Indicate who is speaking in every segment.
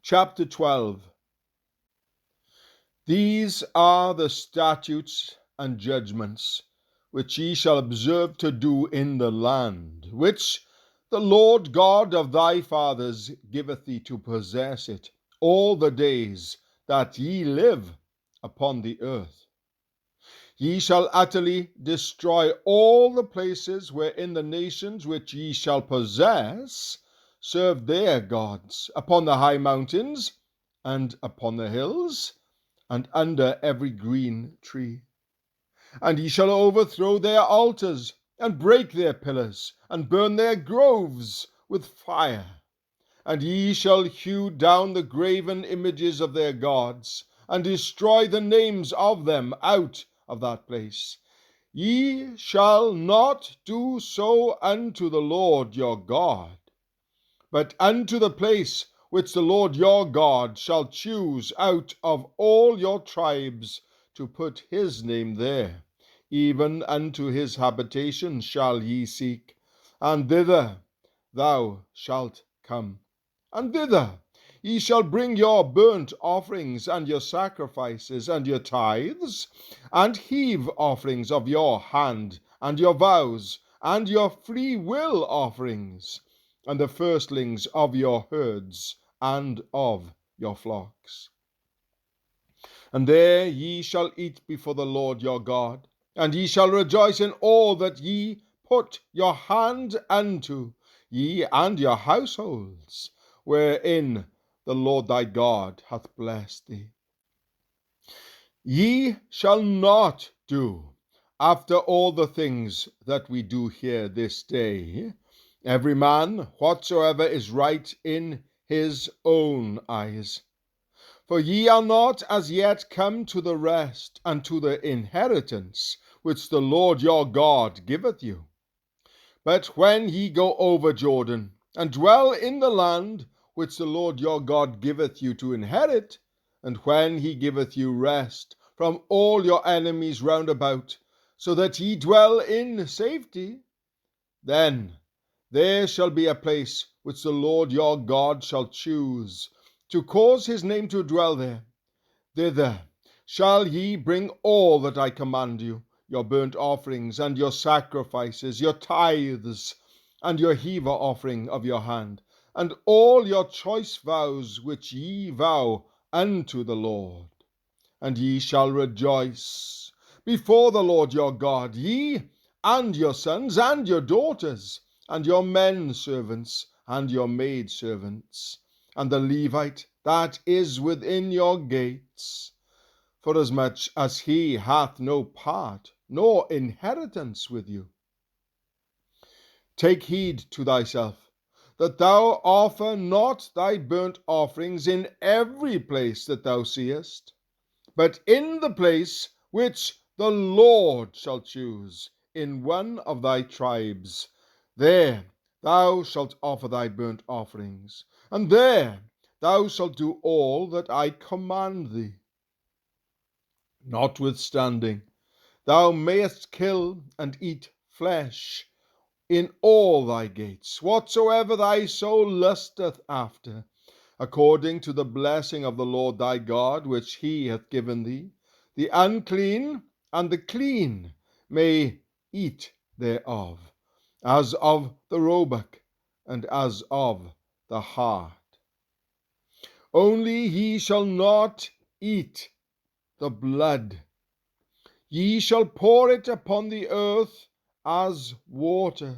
Speaker 1: Chapter 12. These are the statutes and judgments which ye shall observe to do in the land, which the Lord God of thy fathers giveth thee to possess it all the days that ye live upon the earth. Ye shall utterly destroy all the places wherein the nations which ye shall possess serve their gods, upon the high mountains, and upon the hills, and under every green tree. And ye shall overthrow their altars, and break their pillars, and burn their groves with fire. And ye shall hew down the graven images of their gods, and destroy the names of them out of that place. Ye shall not do so unto the Lord your God, but unto the place which the Lord your God shall choose out of all your tribes to put his name there, even unto his habitation shall ye seek, and thither thou shalt come. And thither ye shall bring your burnt offerings, and your sacrifices, and your tithes, and heave offerings of your hand, and your vows, and your free will offerings, and the firstlings of your herds and of your flocks. And there ye shall eat before the Lord your God, and ye shall rejoice in all that ye put your hand unto, ye and your households, wherein the Lord thy God hath blessed thee. Ye shall not do after all the things that we do here this day, every man whatsoever is right in his own eyes. For ye are not as yet come to the rest and to the inheritance which the Lord your God giveth you. But when ye go over Jordan, and dwell in the land which the Lord your God giveth you to inherit, and when he giveth you rest from all your enemies round about, so that ye dwell in safety, then there shall be a place which the Lord your God shall choose, to cause his name to dwell there. Thither shall ye bring all that I command you, your burnt offerings, and your sacrifices, your tithes, and your heave offering of your hand, and all your choice vows which ye vow unto the Lord. And ye shall rejoice before the Lord your God, ye and your sons and your daughters, and your men servants and your maid servants, and the Levite that is within your gates, forasmuch as he hath no part nor inheritance with you. Take heed to thyself, that thou offer not thy burnt offerings in every place that thou seest, but in the place which the Lord shall choose in one of thy tribes. There thou shalt offer thy burnt offerings, and there thou shalt do all that I command thee. Notwithstanding, thou mayest kill and eat flesh in all thy gates, whatsoever thy soul lusteth after, according to the blessing of the Lord thy God, which he hath given thee. The unclean and the clean may eat thereof, as of the roebuck, and as of the hart. Only ye shall not eat the blood. Ye shall pour it upon the earth as water.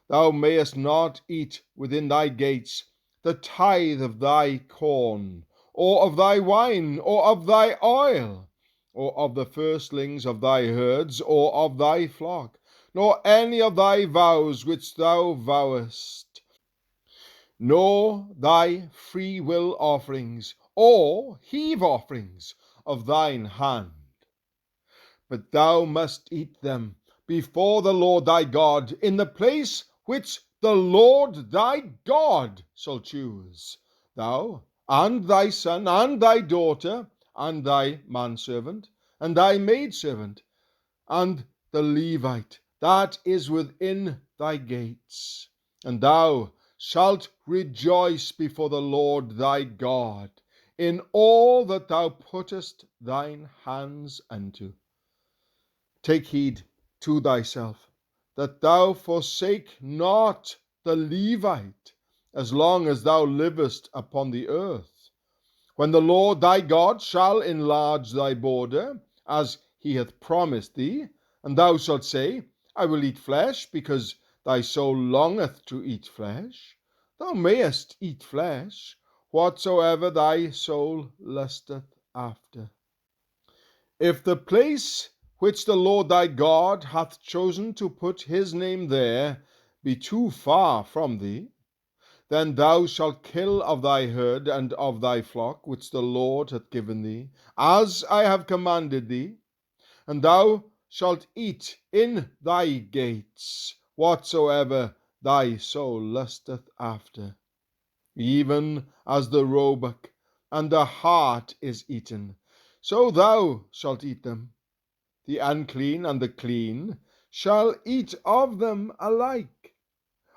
Speaker 1: Thou mayest not eat within thy gates the tithe of thy corn, or of thy wine, or of thy oil, or of the firstlings of thy herds, or of thy flock, nor any of thy vows which thou vowest, nor thy free will offerings, or heave offerings of thine hand. But thou must eat them before the Lord thy God in the place which the Lord thy God shall choose, thou, and thy son, and thy daughter, and thy manservant, and thy maidservant, and the Levite that is within thy gates. And thou shalt rejoice before the Lord thy God in all that thou puttest thine hands unto. Take heed to thyself, that thou forsake not the Levite, as long as thou livest upon the earth. When the Lord thy God shall enlarge thy border, as he hath promised thee, and thou shalt say, I will eat flesh, because thy soul longeth to eat flesh, thou mayest eat flesh, whatsoever thy soul lusteth after. If the place which the Lord thy God hath chosen to put his name there be too far from thee, then thou shalt kill of thy herd and of thy flock which the Lord hath given thee, as I have commanded thee, and thou shalt eat in thy gates whatsoever thy soul lusteth after, even as the roebuck and the hart is eaten, so thou shalt eat them. The unclean and the clean shall eat of them alike.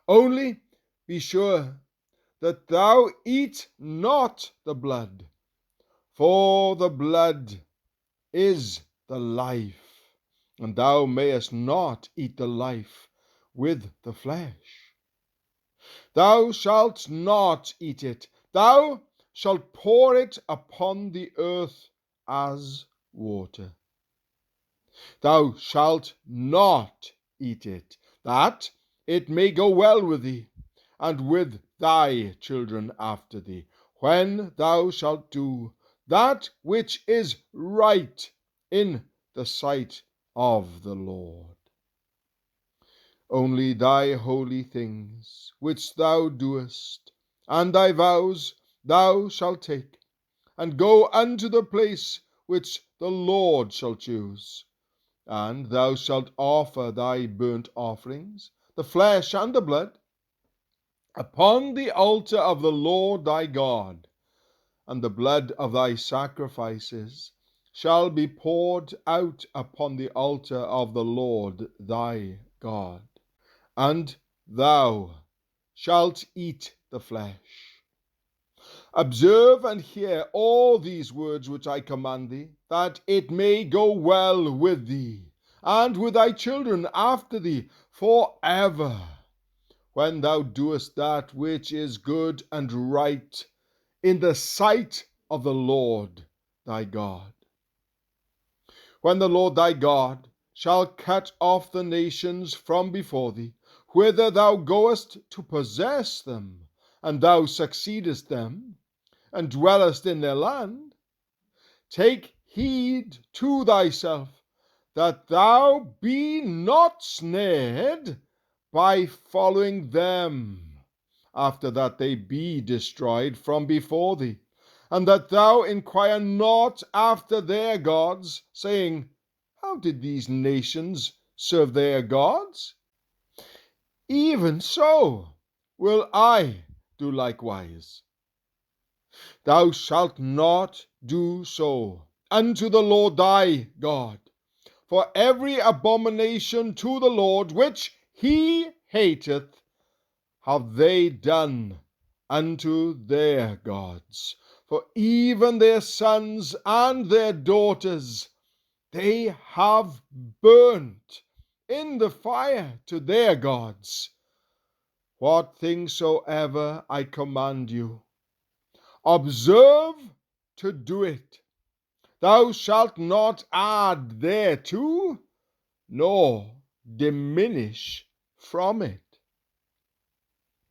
Speaker 1: Only be sure that thou eat not the blood, for the blood is the life, and thou mayest not eat the life with the flesh. Thou shalt not eat it, thou shalt pour it upon the earth as water. Thou shalt not eat it, that it may go well with thee, and with thy children after thee, when thou shalt do that which is right in the sight of the Lord. Only thy holy things which thou doest, and thy vows thou shalt take, and go unto the place which the Lord shall choose. And thou shalt offer thy burnt offerings, the flesh and the blood, upon the altar of the Lord thy God, and the blood of thy sacrifices shall be poured out upon the altar of the Lord thy God. And thou shalt eat the flesh. Observe and hear all these words which I command thee, that it may go well with thee, and with thy children after thee for ever, when thou doest that which is good and right in the sight of the Lord thy God. When the Lord thy God shall cut off the nations from before thee, whither thou goest to possess them, and thou succeedest them, and dwellest in their land, take heed to thyself that thou be not snared by following them, after that they be destroyed from before thee, and that thou inquire not after their gods, saying, How did these nations serve their gods? Even so will I do likewise. Thou shalt not do so unto the Lord thy God, for every abomination to the Lord which he hateth have they done unto their gods. For even their sons and their daughters they have burnt in the fire to their gods. What things soever I command you, observe to do it. Thou shalt not add thereto, nor diminish from it.